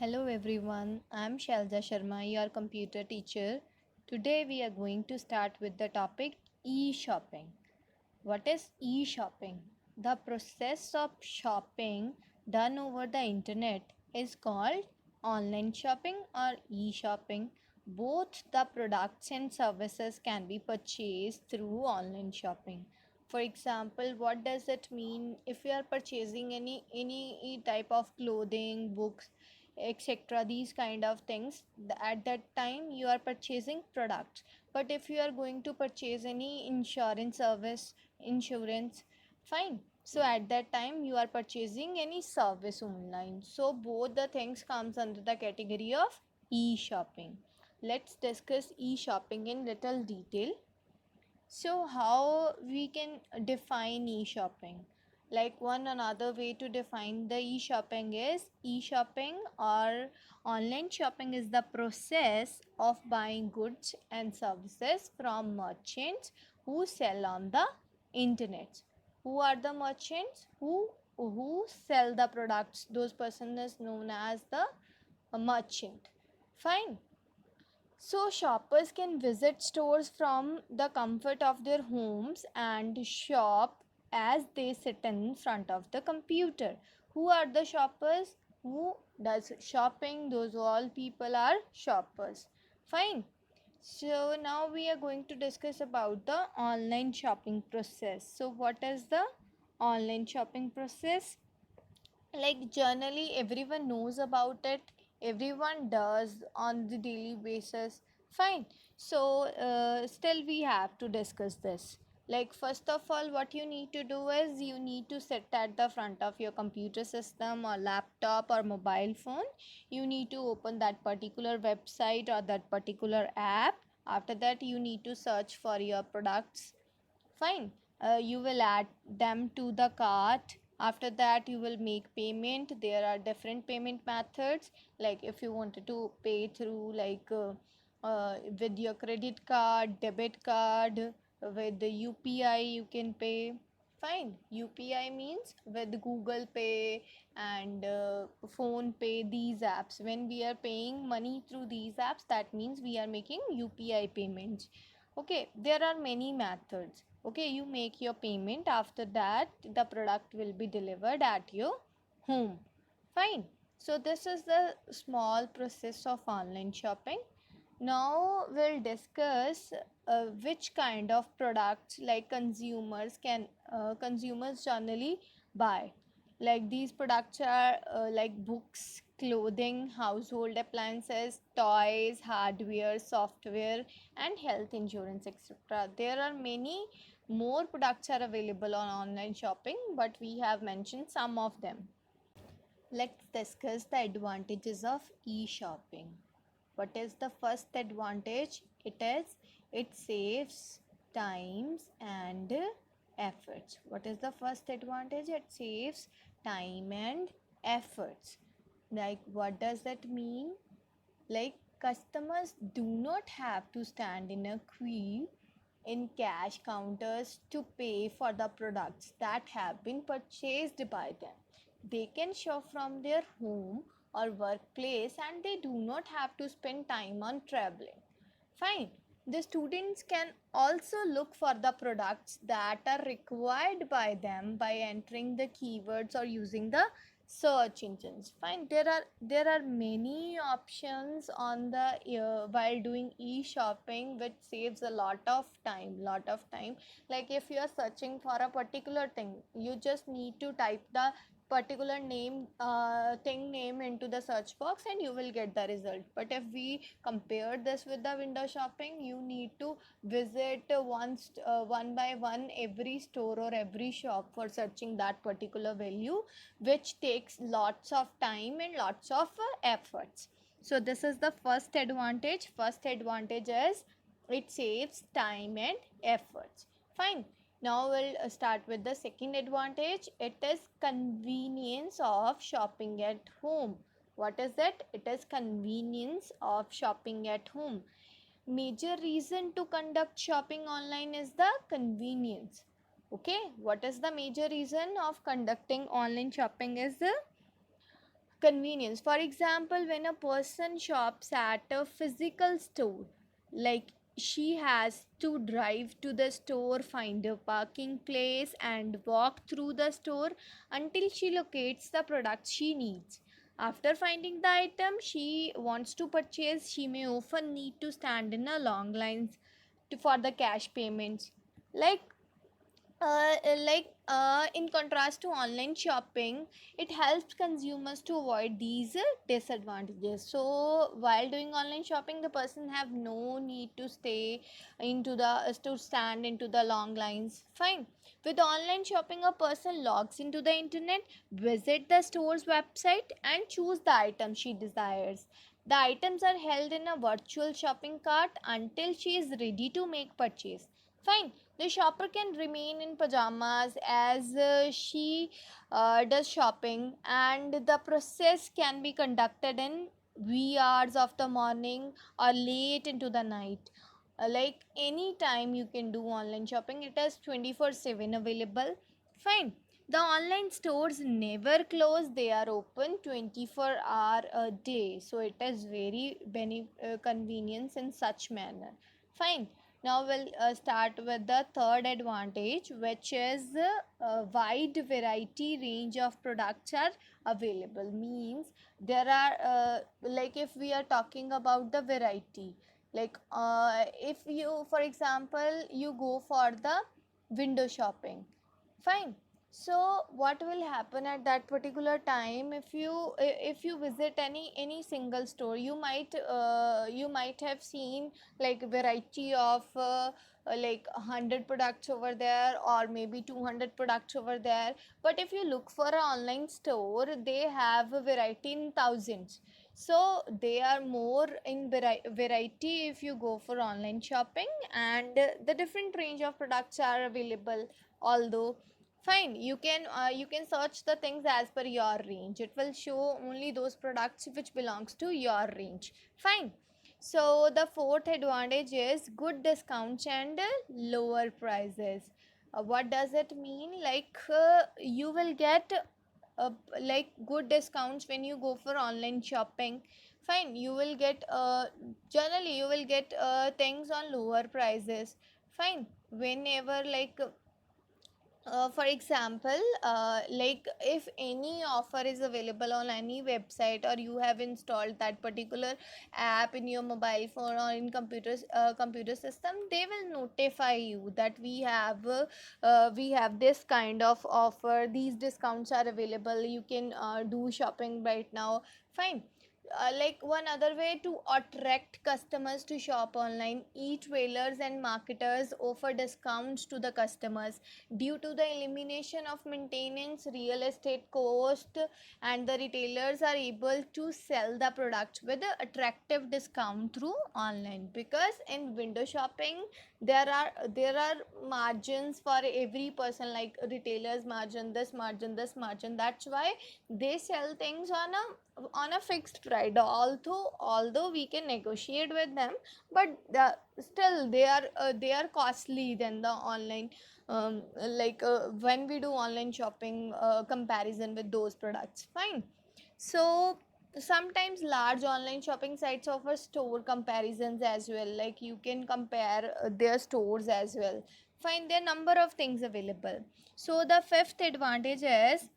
Hello everyone, I am Shalja Sharma, your computer teacher. Today we are going to start with the topic e-shopping. What is e-shopping? The process of shopping done over the internet is called online shopping or e-shopping. Both the products and services can be purchased through online shopping. For example, what does it mean if you are purchasing any type of clothing, books, etc., these kind of things? At that time you are purchasing products. But if you are going to purchase any insurance service, insurance, fine, so at that time you are purchasing any service online. So both the things comes under the category of e-shopping. Let's discuss e-shopping in little detail. So how we can define e-shopping? Like one another way to define the e-shopping is e-shopping or online shopping is the process of buying goods and services from merchants who sell on the internet. Who are the merchants? Who sell the products? Those person is known as the merchant. Fine. So, shoppers can visit stores from the comfort of their homes and shop as they sit in front of the computer. Who are the shoppers? Who does shopping? Those all people are shoppers. Fine. So, now we are going to discuss about the online shopping process. So, what is the online shopping process? Like generally everyone knows about it, everyone does on the daily basis. Fine. So still we have to discuss this. Like first of all, what you need to do is you need to sit at the front of your computer system or laptop or mobile phone. You need to open that particular website or that particular app. After that you need to search for your products. Fine. You will add them to the cart. After that you will make payment. There are different payment methods, like if you wanted to pay through with your credit card, debit card, with the UPI you can pay. Fine. UPI means with Google Pay and Phone Pay, these apps. When we are paying money through these apps, that means we are making UPI payments. Okay, there are many methods. Okay, you make your payment. After that the product will be delivered at your home. Fine. So this is the small process of online shopping. Now we'll discuss which kind of products like consumers generally buy. Like these products are like books, clothing, household appliances, toys, hardware, software, and health insurance, etc. There are many more products are available on online shopping, but we have mentioned some of them. Let's discuss the advantages of e-shopping. What is the first advantage? It saves times and efforts. What is the first advantage? It saves time and efforts. Like what does that mean? Like customers do not have to stand in a queue in cash counters to pay for the products that have been purchased by them. They can shop from their home or workplace and they do not have to spend time on traveling. Fine. The students can also look for the products that are required by them by entering the keywords or using the search engines. Fine. There are many options on the while doing e-shopping, which saves a lot of time. Like if you are searching for a particular thing, you just need to type the particular thing name into the search box and you will get the result. But if we compare this with the window shopping, you need to visit one by one every store or every shop for searching that particular value, which takes lots of time and lots of efforts. So this is the first advantage is it saves time and efforts. Fine. Now we'll start with the second advantage. It is convenience of shopping at home. What is it? It is convenience of shopping at home. Major reason to conduct shopping online is the convenience. Okay, what is the major reason of conducting online shopping is the convenience. For example, when a person shops at a physical store, like she has to drive to the store, find a parking place, and walk through the store until she locates the product she needs. After finding the item she wants to purchase, she may often need to stand in a long lines for the cash payments. Like in contrast to online shopping, it helps consumers to avoid these disadvantages. So while doing online shopping, the person have no need to stay into the to stand into the long lines. Fine. With online shopping, a person logs into the internet, visit the store's website, and choose the item she desires. The items are held in a virtual shopping cart until she is ready to make purchase. Fine. The shopper can remain in pajamas as she does shopping, and the process can be conducted in wee hours of the morning or late into the night. Like any time you can do online shopping, it is 24/7 available. Fine. The online stores never close, they are open 24 hour a day, so it is very convenience in such manner. Fine. Now we'll start with the third advantage, which is a wide variety range of products are available. Means there are like if we are talking about the variety, like if you, for example, you go for the window shopping. Fine. So what will happen at that particular time, if you visit any single store, you might have seen like variety of like 100 products over there, or maybe 200 products over there. But if you look for an online store, they have a variety in thousands. So they are more in variety if you go for online shopping, and the different range of products are available. Although fine, you can search the things as per your range, it will show only those products which belongs to your range. Fine. So the fourth advantage is good discounts and lower prices. What does it mean? Like you will get uh, like good discounts when you go for online shopping. Fine, you will get generally you will get things on lower prices. Fine. Whenever like for example, like if any offer is available on any website, or you have installed that particular app in your mobile phone or in computer system, they will notify you that we have this kind of offer, these discounts are available, you can do shopping right now. Fine. Like one other way to attract customers to shop online, e-tailers and marketers offer discounts to the customers due to the elimination of maintenance, real estate cost, and the retailers are able to sell the products with an attractive discount through online. Because in window shopping, there are margins for every person, like retailers margin, this margin. That's why they sell things on a fixed price. Although we can negotiate with them, but still they are costly than the online, when we do online shopping comparison with those products. Fine. So sometimes large online shopping sites offer store comparisons as well, like you can compare their stores as well. Fine, there are number of things available. So the fifth advantage is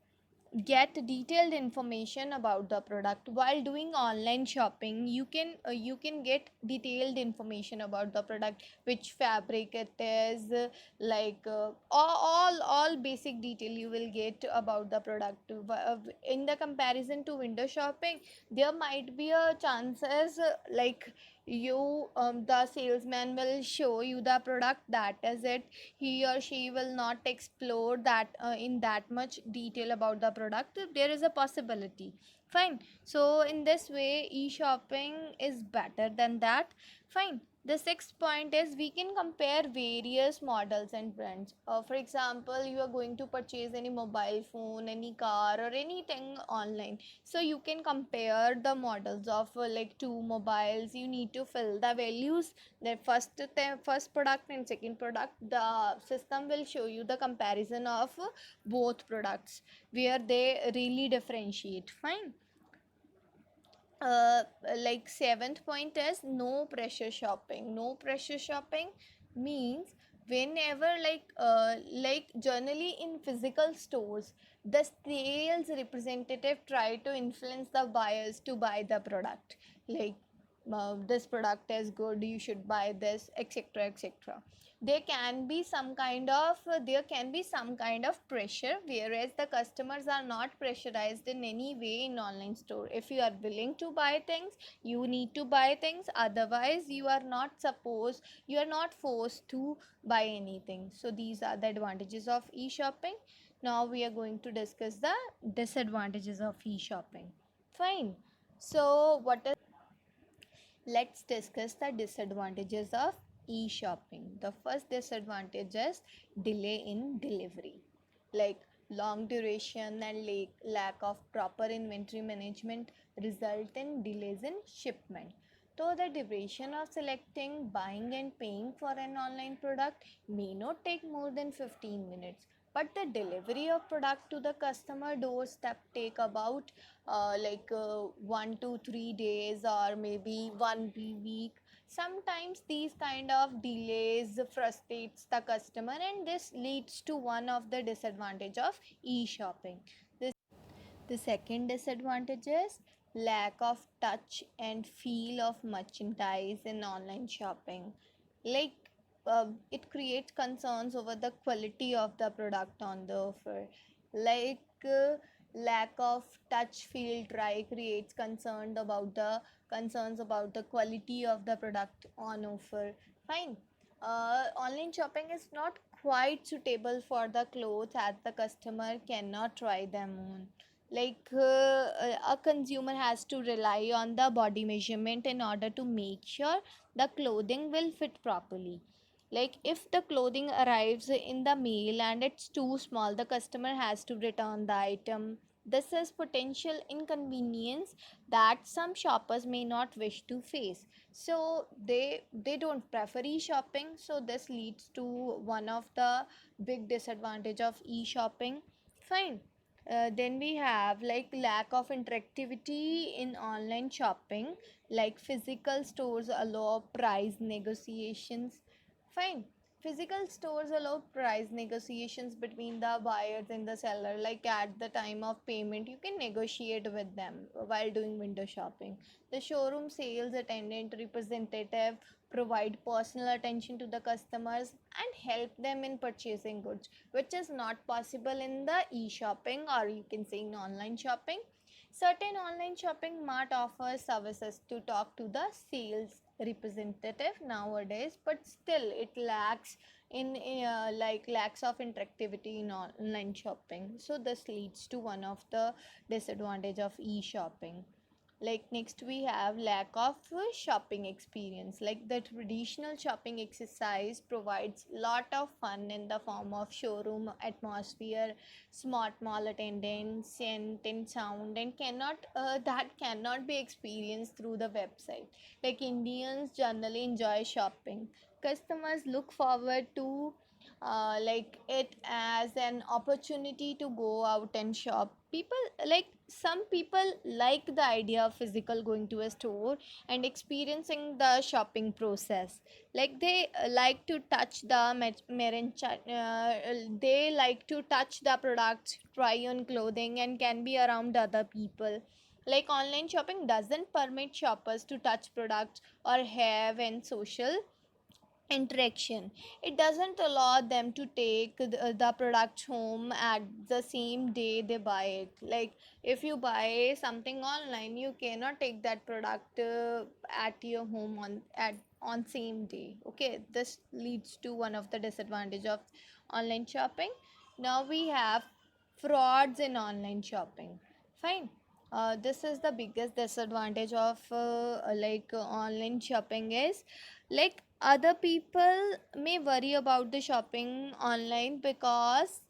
get detailed information about the product. While doing online shopping, you can get detailed information about the product, which fabric it is, all basic detail you will get about the product. In the comparison to window shopping, there might be a chances like you the salesman will show you the product, that is it. He or she will not explore that in that much detail about the product. There is a possibility. Fine. So in this way, e-shopping is better than that. Fine. The sixth point is we can compare various models and brands. For example, you are going to purchase any mobile phone, any car, or anything online. So you can compare the models of like two mobiles. You need to fill the values, the first product and second product. The system will show you the comparison of both products, where they really differentiate. Fine. uh, like seventh point is no pressure shopping. No pressure shopping means whenever like generally in physical stores, the sales representative try to influence the buyers to buy the product, like this product is good, you should buy this, etc, etc. There can be some kind of pressure, whereas the customers are not pressurized in any way in online store. If you are willing to buy things, you need to buy things, otherwise you are not forced to buy anything. So these are the advantages of e-shopping. Now we are going to discuss the disadvantages of e-shopping. Fine. So what is let's discuss the disadvantages of e-shopping. The first disadvantage is delay in delivery. Like long duration and lack of proper inventory management result in delays in shipment. So the duration of selecting, buying and paying for an online product may not take more than 15 minutes, but the delivery of product to the customer doorstep take about 1 to 3 days or maybe one week. Sometimes these kind of delays frustrates the customer, and this leads to one of the disadvantage of e-shopping. The second disadvantage is lack of touch and feel of merchandise in online shopping. Like it creates concerns over the quality of the product on the offer. Like lack of touch feel try creates concerns about the quality of the product on offer. Fine. Online shopping is not quite suitable for the clothes as the customer cannot try them on. A consumer has to rely on the body measurement in order to make sure the clothing will fit properly. Like if the clothing arrives in the mail and it's too small, the customer has to return the item. This is potential inconvenience that some shoppers may not wish to face, so they don't prefer e-shopping. So this leads to one of the big disadvantage of e-shopping. Fine. Then we have like lack of interactivity in online shopping. Like physical stores allow price negotiations. Fine. Physical stores allow price negotiations between the buyers and the seller. Like at the time of payment, you can negotiate with them while doing window shopping. The showroom sales attendant representative provide personal attention to the customers and help them in purchasing goods, which is not possible in the e-shopping, or you can say in online shopping. Certain online shopping mart offers services to talk to the sales representative nowadays, but still it lacks in lacks of interactivity in online shopping. So this leads to one of the disadvantage of e-shopping. Like next we have lack of shopping experience. Like the traditional shopping exercise provides lot of fun in the form of showroom atmosphere, smart mall attendance, scent and sound, and cannot be experienced through the website. Like Indians generally enjoy shopping. Customers look forward to like it as an opportunity to go out and shop. Some people like the idea of physical going to a store and experiencing the shopping process. Like they like to touch the they like to touch the products, try on clothing, and can be around other people. Like online shopping doesn't permit shoppers to touch products or have an social interaction. It doesn't allow them to take the product home at the same day they buy it. Like if you buy something online, you cannot take that product at your home on same day. Okay, this leads to one of the disadvantage of online shopping. Now we have frauds in online shopping. Fine. This is the biggest disadvantage of online shopping is like other people may worry about the shopping online because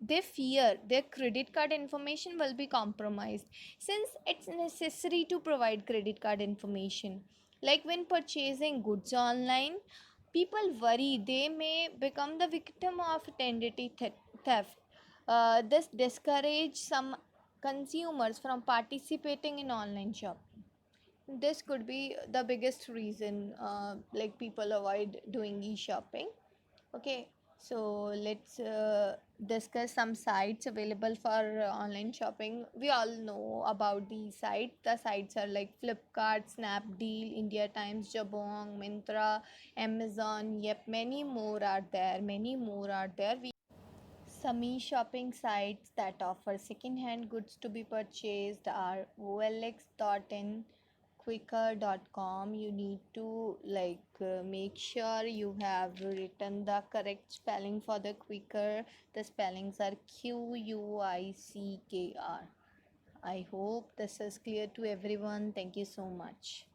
they fear their credit card information will be compromised, since it's necessary to provide credit card information. Like when purchasing goods online, people worry they may become the victim of identity theft. This discourage some consumers from participating in online shopping. This could be the biggest reason like people avoid doing e-shopping. Okay, so let's discuss some sites available for online shopping. We all know about these sites. The sites are like Flipkart, Snapdeal, India Times, Jabong, Myntra, Amazon. Yep, many more are there. Many more are there. Some e-shopping sites that offer second-hand goods to be purchased are OLX.in, Quicker.com. You need to make sure you have written the correct spelling for the Quicker. The spellings are Quicker. I hope this is clear to everyone. Thank you so much.